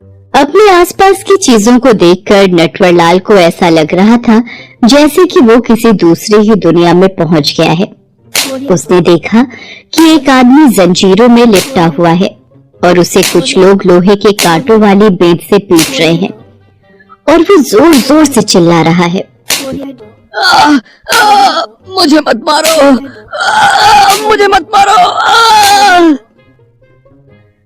अपने आसपास की चीजों को देखकर नटवरलाल को ऐसा लग रहा था जैसे कि वो किसी दूसरी ही दुनिया में पहुंच गया है। उसने देखा कि एक आदमी जंजीरों में लिपटा हुआ है और उसे कुछ लोग लोहे के कांटों वाली बेंत से पीट रहे हैं और वो जोर जोर से चिल्ला रहा है, मुझे मत मारो, मुझे मत मारो।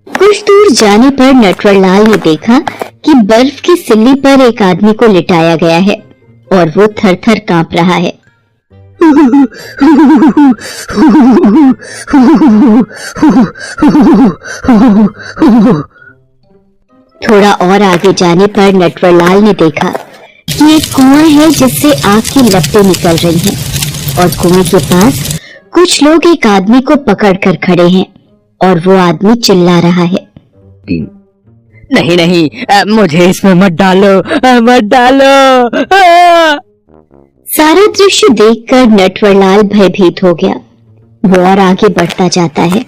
कुछ दूर जाने पर नटवरलाल ने देखा कि बर्फ की सिल्ली पर एक आदमी को लिटाया गया है और वो थर-थर कांप रहा है। थोड़ा और आगे जाने पर नटवरलाल ने देखा कि एक कुआं है जिससे आग की लपटें निकल रही हैं और कुएं के पास कुछ लोग एक आदमी को पकड़कर खड़े हैं और वो आदमी चिल्ला रहा है, नहीं नहीं, मुझे इसमें मत डालो, मत डालो। सारा दृश्य देखकर नटवरलाल भयभीत हो गया। वो और आगे बढ़ता जाता है।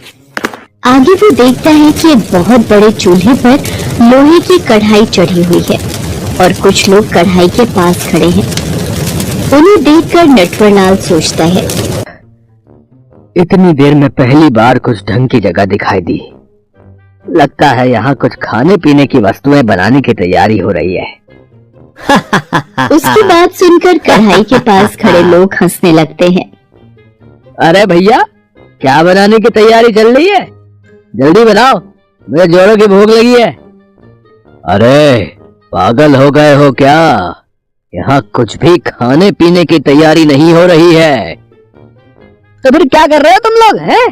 आगे वो देखता है कि एक बहुत बड़े चूल्हे पर लोहे की कढ़ाई चढ़ी हुई है और कुछ लोग कढ़ाई के पास खड़े हैं। उन्हें देखकर नटवरलाल सोचता है, इतनी देर में पहली बार कुछ ढंग की जगह दिखाई दी। लगता है यहाँ कुछ खाने पीने की वस्तुएं बनाने की तैयारी हो रही है। उसकी बात सुनकर कढ़ाई के पास खड़े लोग हंसने लगते हैं। अरे भैया, क्या बनाने की तैयारी चल रही है? जल्दी बनाओ, मेरे जोड़ों की भूख लगी है। अरे पागल हो गए हो क्या? यहाँ कुछ भी खाने पीने की तैयारी नहीं हो रही है। तो फिर क्या कर रहे हो तुम लोग हैं?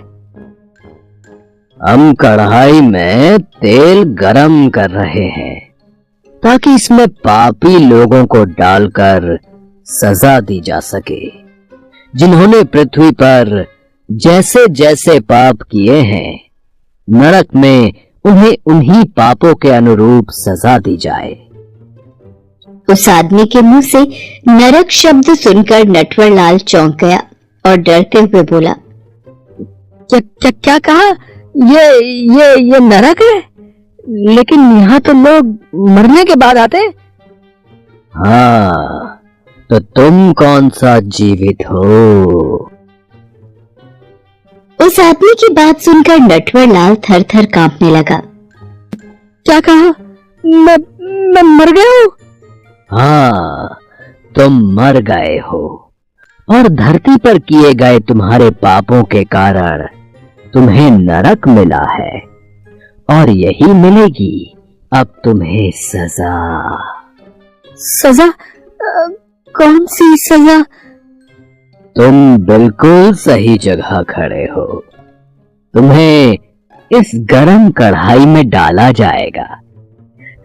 हम कढ़ाई में तेल गरम कर रहे हैं ताकि इसमें पापी लोगों को डालकर सजा दी जा सके, जिन्होंने पृथ्वी पर जैसे जैसे पाप किए हैं। नरक में उन्हें उन्हीं पापों के अनुरूप सजा दी जाए। उस आदमी के मुंह से नरक शब्द सुनकर नटवरलाल चौंक गया और डरते हुए बोला, क्या कहा? ये नरक है? लेकिन यहाँ तो लोग मरने के बाद आते। हाँ, तो तुम कौन सा जीवित हो? उस आदमी की बात सुनकर नटवरलाल थर-थर कांपने लगा। क्या कहा? मैं मर गया हूँ? हाँ, तुम मर गए हो और धरती पर किए गए तुम्हारे पापों के कारण तुम्हें नरक मिला है और यही मिलेगी अब तुम्हें सजा। सजा? कौन सी सजा? तुम बिल्कुल सही जगह खड़े हो। तुम्हें इस गरम कढ़ाई में डाला जाएगा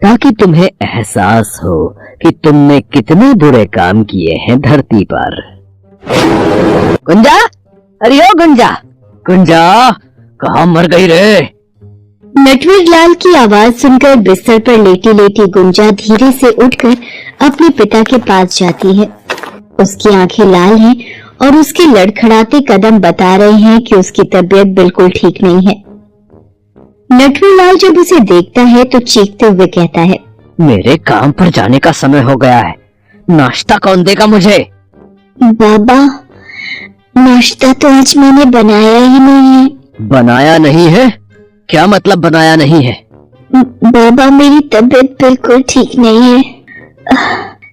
ताकि तुम्हें एहसास हो कि तुमने कितने बुरे काम किए हैं धरती पर। गुंजा, अरे ओ गुंजा, गुंजा कहाँ मर गई रे? नटवरलाल की आवाज सुनकर बिस्तर पर लेटी लेटी गुंजा धीरे से उठकर अपने पिता के पास जाती है। उसकी आंखें लाल हैं और उसके लड़खड़ाते कदम बता रहे हैं कि उसकी तबीयत बिल्कुल ठीक नहीं है। नटवरलाल जब उसे देखता है तो चीखते हुए कहता है, मेरे काम पर जाने का समय हो गया है, नाश्ता कौन देगा मुझे? बाबा, नाश्ता तो आज मैंने बनाया ही नहीं है। बनाया नहीं है? क्या मतलब बनाया नहीं है? बाबा, मेरी तबीयत बिल्कुल ठीक नहीं है।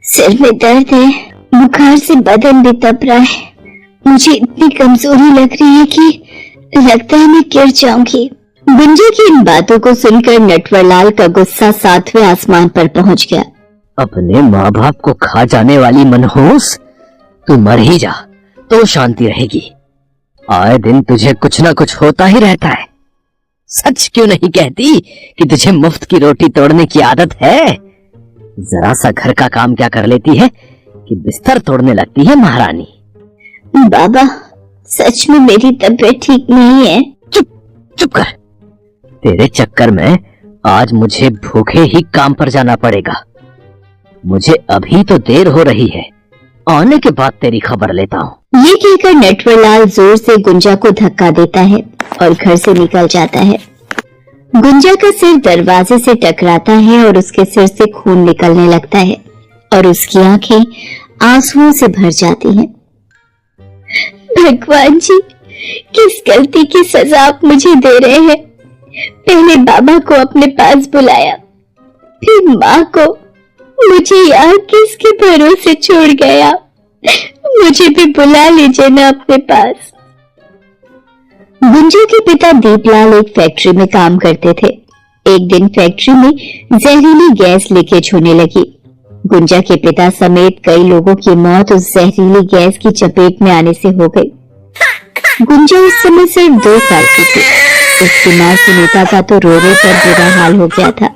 सिर में दर्द है, बुखार से बदन भी तप रहा है। मुझे इतनी कमजोरी लग रही है कि लगता है मैं गिर जाऊंगी। गुंजा की इन बातों को सुनकर नटवरलाल का गुस्सा 7वें आसमान पर पहुंच गया। अपने माँ बाप को खा जाने वाली मनहूस, तू मर ही जा तो शांति रहेगी। आए दिन तुझे कुछ ना कुछ होता ही रहता है। सच क्यों नहीं कहती कि तुझे मुफ्त की रोटी तोड़ने की आदत है? जरा सा घर का काम क्या कर लेती है कि बिस्तर तोड़ने लगती है महारानी। बाबा, सच में मेरी तबीयत ठीक नहीं है। चुप कर। तेरे चक्कर में आज मुझे भूखे ही काम पर जाना पड़ेगा। मुझे अभी तो देर हो रही है, आने के बाद तेरी खबर लेता हूँ। ये कहकर नटवरलाल जोर से गुंजा को धक्का देता है और घर से निकल जाता है। गुंजा का सिर दरवाजे से टकराता है और उसके सिर से खून निकलने लगता है और उसकी आंखें आंसुओं से भर जाती हैं। भगवान जी, किस गलती की सजा आप मुझे दे रहे हैं? पहले बाबा को अपने पास बुलाया, फिर माँ को, मुझे यहाँ किसके भरोसे छोड़ गया? मुझे भी बुला लीजिए ना अपने पास। गुंजा के पिता दीपलाल एक फैक्ट्री में काम करते थे। एक दिन फैक्ट्री में जहरीली गैस लीकेज होने लगी। गुंजा के पिता समेत कई लोगों की मौत उस जहरीली गैस की चपेट में आने से हो गई। गुंजा उस समय सिर्फ 2 साल की थी। उसकी माँ सुनीता का तो रो कर बुरा हाल हो गया था।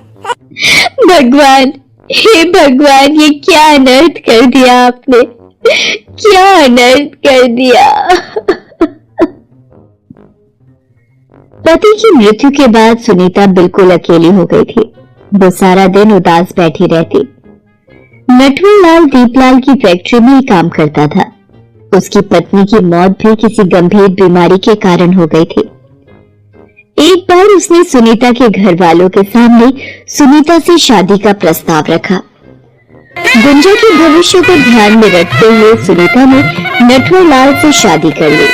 भगवान, हे भगवान, ये क्या अनर्थ कर दिया आपने, क्या अनर्थ कर दिया। पति की मृत्यु के बाद सुनीता बिल्कुल अकेली हो गई थी। वो सारा दिन उदास बैठी रहती। नटवरलाल दीपलाल की फैक्ट्री में ही काम करता था। उसकी पत्नी की मौत भी किसी गंभीर बीमारी के कारण हो गई थी। एक बार उसने सुनीता के घर वालों के सामने सुनीता से शादी का प्रस्ताव रखा। गुंजा के भविष्य को ध्यान में रखते हुए सुनीता ने नटवरलाल से शादी कर ली।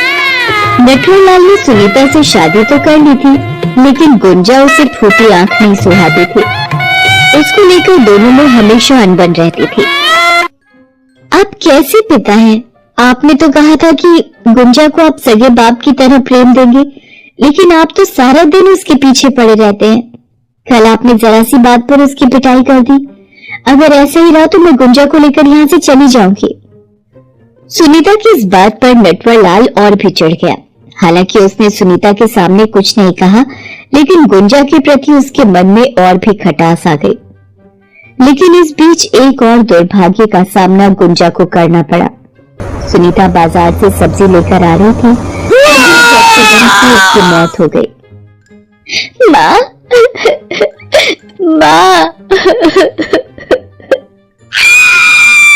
नटवरलाल ने सुनीता से शादी तो कर ली थी, लेकिन गुंजा उसे फूटी आंख नहीं सुहाती थी। उसको लेकर दोनों में हमेशा अनबन रहती थी। आप कैसे पिता हैं? आपने तो कहा था कि गुंजा को आप सगे बाप की तरह प्रेम देंगे, लेकिन आप तो सारा दिन उसके पीछे पड़े रहते हैं। कल आपने जरा सी बात पर उसकी पिटाई कर दी। अगर ऐसे ही रहा तो मैं गुंजा को लेकर यहाँ से चली जाऊंगी। सुनीता की इस बात पर नटवरलाल और भी चिढ़ गया। हालांकि उसने सुनीता के सामने कुछ नहीं कहा, लेकिन गुंजा के प्रति उसके मन में और भी खटास आ गई। लेकिन इस बीच एक और दुर्भाग्य का सामना गुंजा को करना पड़ा। सुनीता बाजार से सब्जी लेकर आ रही थी, उसकी मौत हो गई। माँ, माँ।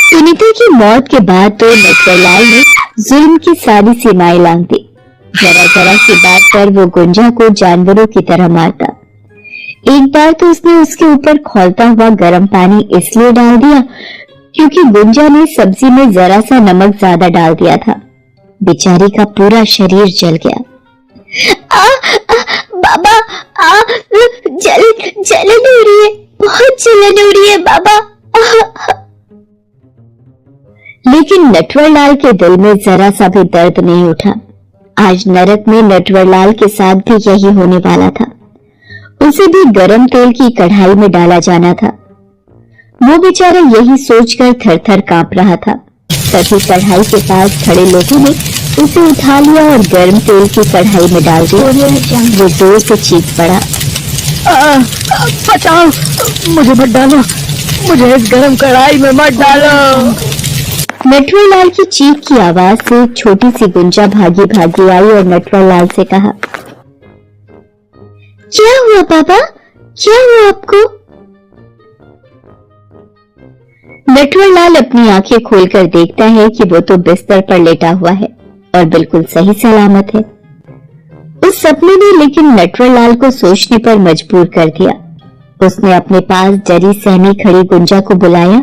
सुनीता की मौत के बाद तो नटवरलाल ने जुल्म की सारी सीमाएं लांघ दी। जरा जरा सी बात पर वो गुंजा को जानवरों की तरह मारता। एक बार तो उसने उसके ऊपर खौलता हुआ गर्म पानी इसलिए डाल दिया क्योंकि गुंजा ने सब्जी में जरा सा नमक ज्यादा डाल दिया था। बेचारी का पूरा शरीर जल गया। बाबा, जलन हो रही है, बहुत जलन हो रही है बाबा। लेकिन नटवरलाल के दिल में जरा सा भी दर्द नहीं उठा। आज नरक में नटवरलाल के साथ भी यही होने वाला था। उसे भी गरम तेल की कढ़ाई में डाला जाना था। वो बेचारा यही सोचकर थर-थर कांप रहा था। तभी कढ़ाई के पास खड़े लोगों ने उसे उठा लिया और गर्म तेल की कढ़ाई में डाल दिया। वो जोर से चीख पड़ा, बचाओ, मुझे मत डालो, मुझे इस गरम कढ़ाई में मत डालो। नटवरलाल की चीख की आवाज से एक छोटी सी गुंजा भागी भागी आई और नटवरलाल से कहा, क्या हुआ पापा, क्या हुआ आपको? नटवरलाल अपनी आंखें खोलकर देखता है कि वो तो बिस्तर पर लेटा हुआ है और बिल्कुल सही सलामत है। उस सपने ने लेकिन नटवरलाल को सोचने पर मजबूर कर दिया। उसने अपने पास डरी सहमी खड़ी गुंजा को बुलाया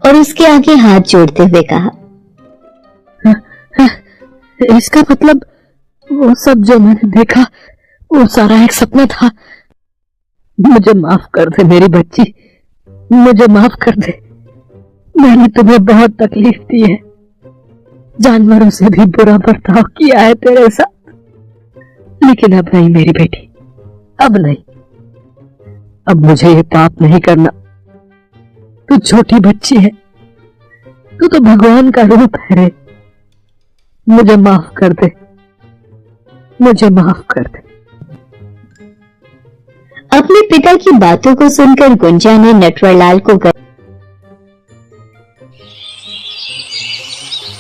और उसके आगे हाथ जोड़ते हुए कहा, इसका मतलब वो सब जो मैंने देखा वो सारा एक सपना था। मुझे माफ कर दे मेरी बच्ची, मुझे माफ कर दे। मैंने तुम्हें बहुत तकलीफ दी है, जानवरों से भी बुरा बर्ताव किया है तेरे साथ, लेकिन अब नहीं मेरी बेटी, अब नहीं। अब मुझे ये पाप नहीं करना। तू छोटी बच्ची है, तू तो भगवान का रूप है रे। मुझे माफ कर दे, मुझे माफ कर दे। अपने पिता की बातों को सुनकर गुंजा ने नटवरलाल को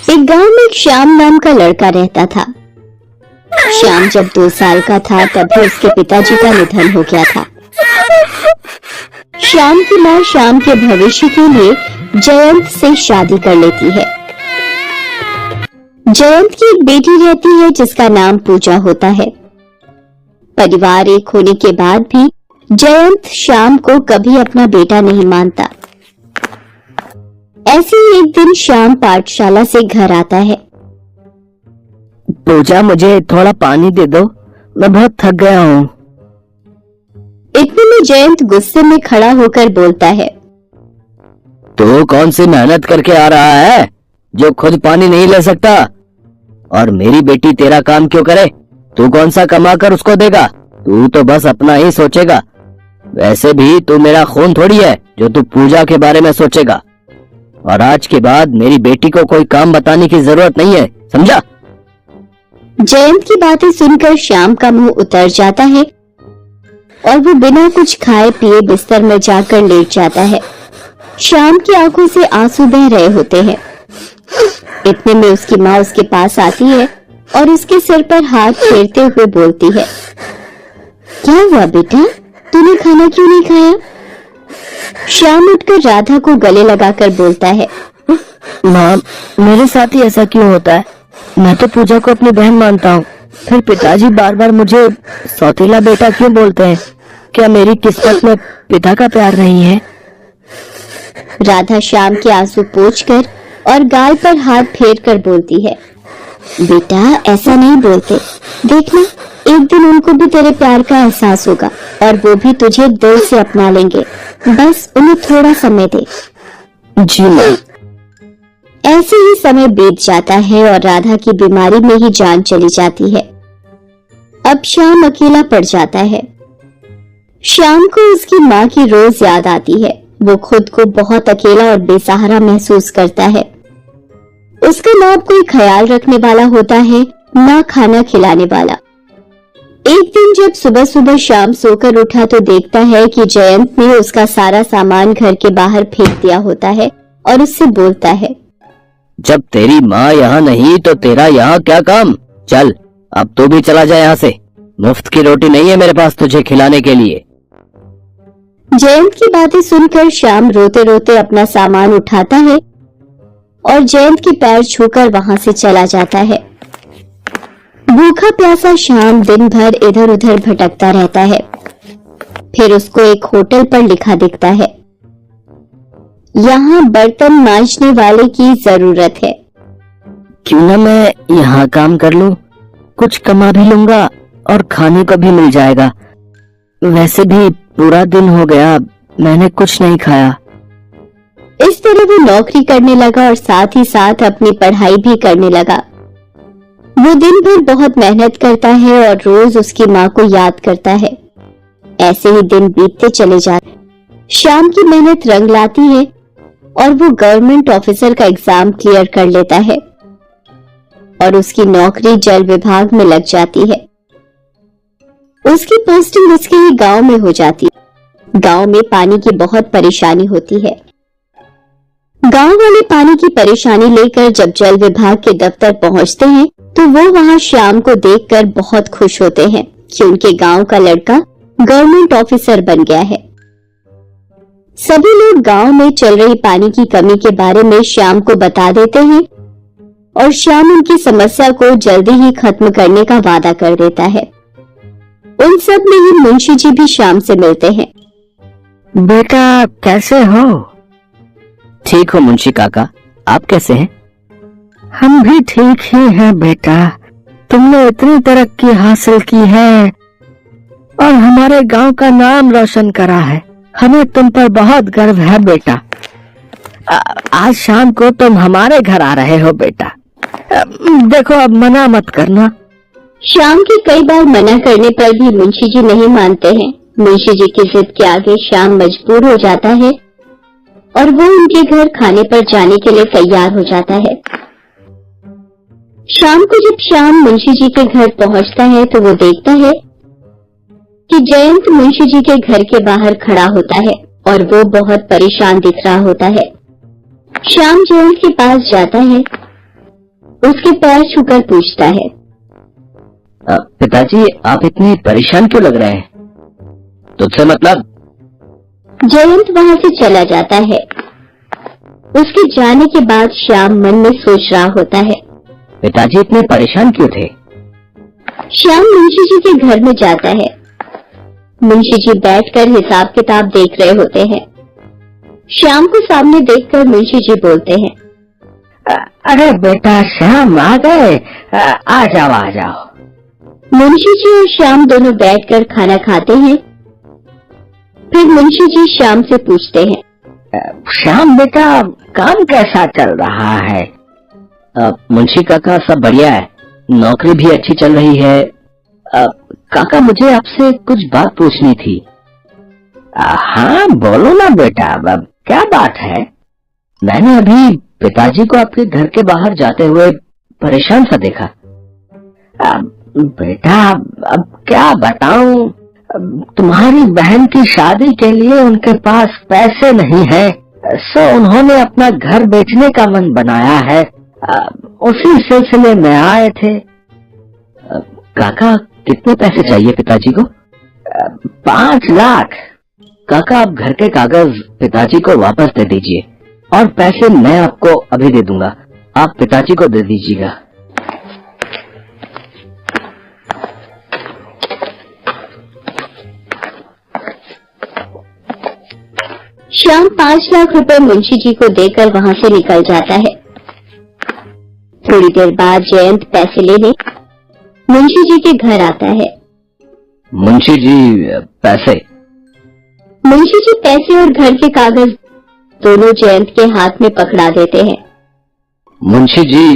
एक गांव में श्याम नाम का लड़का रहता था। श्याम जब 2 साल का था तभी उसके पिताजी का निधन हो गया था। श्याम की मां श्याम के भविष्य के लिए जयंत से शादी कर लेती है। जयंत की एक बेटी रहती है जिसका नाम पूजा होता है। परिवार एक होने के बाद भी जयंत श्याम को कभी अपना बेटा नहीं मानता। ऐसे ही एक दिन श्याम पाठशाला से घर आता है। पूजा, मुझे थोड़ा पानी दे दो, मैं बहुत थक गया हूँ। इतने में जयंत गुस्से में खड़ा होकर बोलता है, तू कौन सी मेहनत करके आ रहा है जो खुद पानी नहीं ले सकता? और मेरी बेटी तेरा काम क्यों करे? तू कौन सा कमा कर उसको देगा? तू तो बस अपना ही सोचेगा। वैसे भी तू मेरा खून थोड़ी है जो तू पूजा के बारे में सोचेगा। और आज के बाद मेरी बेटी को कोई काम बताने की जरूरत नहीं है, समझा? जयंत की बातें सुनकर श्याम का मुंह उतर जाता है और वो बिना कुछ खाए पिए बिस्तर में जाकर लेट जाता है। श्याम की आंखों से आंसू बह रहे होते हैं। इतने में उसकी माँ उसके पास आती है और उसके सिर पर हाथ फेरते हुए बोलती है, क्या हुआ बेटा, तूने खाना क्यों नहीं खाया? श्याम उठकर राधा को गले लगाकर बोलता है, माँ, मेरे साथ ही ऐसा क्यों होता है? मैं तो पूजा को अपनी बहन मानता हूँ, फिर पिताजी बार बार मुझे सौतेला बेटा क्यों बोलते हैं? क्या मेरी किस्मत में पिता का प्यार नहीं है? राधा श्याम के आंसू पोंछकर और गाल पर हाथ फेर कर बोलती है, बेटा ऐसा नहीं बोलते, देखना एक दिन उनको भी तेरे प्यार का एहसास होगा और वो भी तुझे दिल से अपना लेंगे, बस उन्हें थोड़ा समय दे। जी माँ। ऐसे ही समय बीत जाता है और राधा की बीमारी में ही जान चली जाती है। अब श्याम अकेला पड़ जाता है। श्याम को उसकी माँ की रोज याद आती है। वो खुद को बहुत अकेला और बेसहारा महसूस करता है। उसका ना अब कोई ख्याल रखने वाला होता है, ना खाना खिलाने वाला। एक दिन जब सुबह सुबह श्याम सोकर उठा तो देखता है कि जयंत ने उसका सारा सामान घर के बाहर फेंक दिया होता है और उससे बोलता है, जब तेरी माँ यहाँ नहीं तो तेरा यहाँ क्या काम? चल अब तू भी चला जा यहाँ से, मुफ्त की रोटी नहीं है मेरे पास तुझे खिलाने के लिए। जयंत की बातें सुनकर श्याम रोते रोते अपना सामान उठाता है और जयंत के पैर छूकर वहां से चला जाता है। भूखा प्यासा श्याम दिन भर इधर उधर भटकता रहता है। फिर उसको एक होटल पर लिखा दिखता है, यहाँ बर्तन मांजने वाले की जरूरत है। क्यों ना मैं यहाँ काम कर लूं, कुछ कमा भी लूंगा और खाने को भी मिल जाएगा। वैसे भी पूरा दिन हो गया, मैंने कुछ नहीं खाया। इस तरह वो नौकरी करने लगा और साथ ही साथ अपनी पढ़ाई भी करने लगा। वो दिन भर बहुत मेहनत करता है और रोज उसकी माँ को याद करता है। ऐसे ही दिन बीतते चले जाते। श्याम की मेहनत रंग लाती है और वो गवर्नमेंट ऑफिसर का एग्जाम क्लियर कर लेता है और उसकी नौकरी जल विभाग में लग जाती है। उसकी पोस्टिंग उसके ही गांव में हो जाती है। गांव में पानी की बहुत परेशानी होती है। गांव वाले पानी की परेशानी लेकर जब जल विभाग के दफ्तर पहुंचते हैं तो वो वहां श्याम को देखकर बहुत खुश होते हैं कि उनके गांव का लड़का गवर्नमेंट ऑफिसर बन गया है। सभी लोग गांव में चल रही पानी की कमी के बारे में श्याम को बता देते हैं और श्याम उनकी समस्या को जल्दी ही खत्म करने का वादा कर देता है। उन सब में ही मुंशी जी भी श्याम से मिलते हैं। बेटा कैसे हो? ठीक हो मुंशी काका, आप कैसे हैं? हम भी ठीक ही हैं बेटा। तुमने इतनी तरक्की हासिल की है और हमारे गांव का नाम रोशन करा है। हमें तुम पर बहुत गर्व है बेटा। आज शाम को तुम हमारे घर आ रहे हो बेटा। देखो अब मना मत करना। श्याम के कई बार मना करने पर भी मुंशी जी नहीं मानते हैं। मुंशी जी की जिद के आगे श्याम मजबूर हो जाता है और वो उनके घर खाने पर जाने के लिए तैयार हो जाता है। शाम को जब श्याम मुंशी जी के घर पहुंचता है तो वो देखता है कि जयंत मुंशी जी के घर के बाहर खड़ा होता है और वो बहुत परेशान दिख रहा होता है। श्याम जयंत के पास जाता है, उसके पैर छूकर पूछता है, पिताजी आप इतने परेशान क्यों लग रहे हैं? तुझसे मतलब? जयंत वहां से चला जाता है। उसके जाने के बाद श्याम मन में सोच रहा होता है, पिताजी इतने परेशान क्यों थे? श्याम मुंशी जी के घर में जाता है। मुंशी जी बैठकर हिसाब किताब देख रहे होते हैं। श्याम को सामने देखकर मुंशी जी बोलते हैं, अरे बेटा श्याम आ गए, आ जाओ। मुंशी जी और श्याम दोनों बैठकर खाना खाते हैं। फिर मुंशी जी श्याम से पूछते हैं, श्याम बेटा काम कैसा चल रहा है? मुंशी काका सब बढ़िया है, नौकरी भी अच्छी चल रही है। काका मुझे आपसे कुछ बात पूछनी थी। हाँ बोलो ना बेटा, अब क्या बात है? मैंने अभी पिताजी को आपके घर के बाहर जाते हुए परेशान सा देखा। बेटा अब क्या बताऊं, तुम्हारी बहन की शादी के लिए उनके पास पैसे नहीं है, सो उन्होंने अपना घर बेचने का मन बनाया है। उसी सिलसिले में आए थे। काका कितने पैसे चाहिए पिताजी को? 5 लाख। काका आप घर के कागज पिताजी को वापस दे दीजिए और पैसे मैं आपको अभी दे दूंगा, आप पिताजी को दे दीजिएगा। श्याम 5 लाख रुपए मुंशी जी को देकर वहां से निकल जाता है। थोड़ी देर बाद जयंत पैसे लेने मुंशी जी के घर आता है। मुंशी जी पैसे। मुंशी जी पैसे और घर के कागज दोनों जयंत के हाथ में पकड़ा देते हैं। मुंशी जी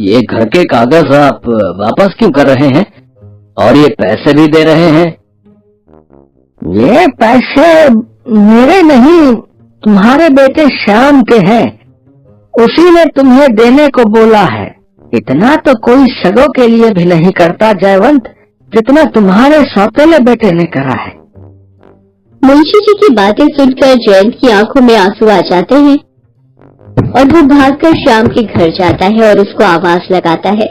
ये घर के कागज आप वापस क्यों कर रहे हैं और ये पैसे भी दे रहे हैं? ये पैसे मेरे नहीं, तुम्हारे बेटे श्याम के हैं, उसी ने तुम्हें देने को बोला है। इतना तो कोई सगों के लिए भी नहीं करता जयवंत, जितना तुम्हारे सौतेले बेटे ने करा है। मुंशी जी की बातें सुनकर जयंत की आंखों में आंसू आ जाते हैं और वो भागकर श्याम के घर जाता है और उसको आवाज लगाता है।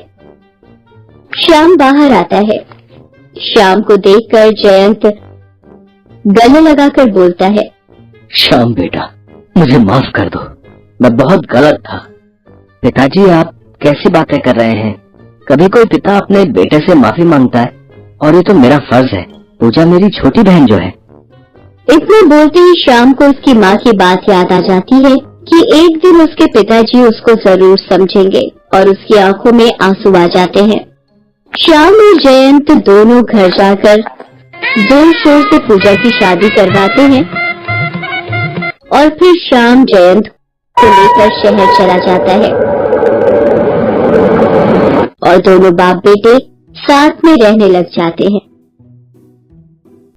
श्याम बाहर आता है। श्याम को देखकर जयंत गले लगाकर बोलता है, श्याम बेटा मुझे माफ कर दो, मैं बहुत गलत था। पिताजी आप कैसी बातें कर रहे हैं? कभी कोई पिता अपने बेटे से माफी मांगता है और ये तो मेरा फर्ज है। पूजा मेरी छोटी बहन जो है। इतने बोलते ही श्याम को उसकी माँ की बात याद आ जाती है कि एक दिन उसके पिताजी उसको जरूर समझेंगे और उसकी आंखों में आंसू आ जाते हैं। श्याम और जयंत दोनों घर जाकर जोर शोर से पूजा की शादी करवाते हैं और फिर श्याम जयंत को लेकर शहर चला जाता है और दोनों बाप बेटे साथ में रहने लग जाते हैं।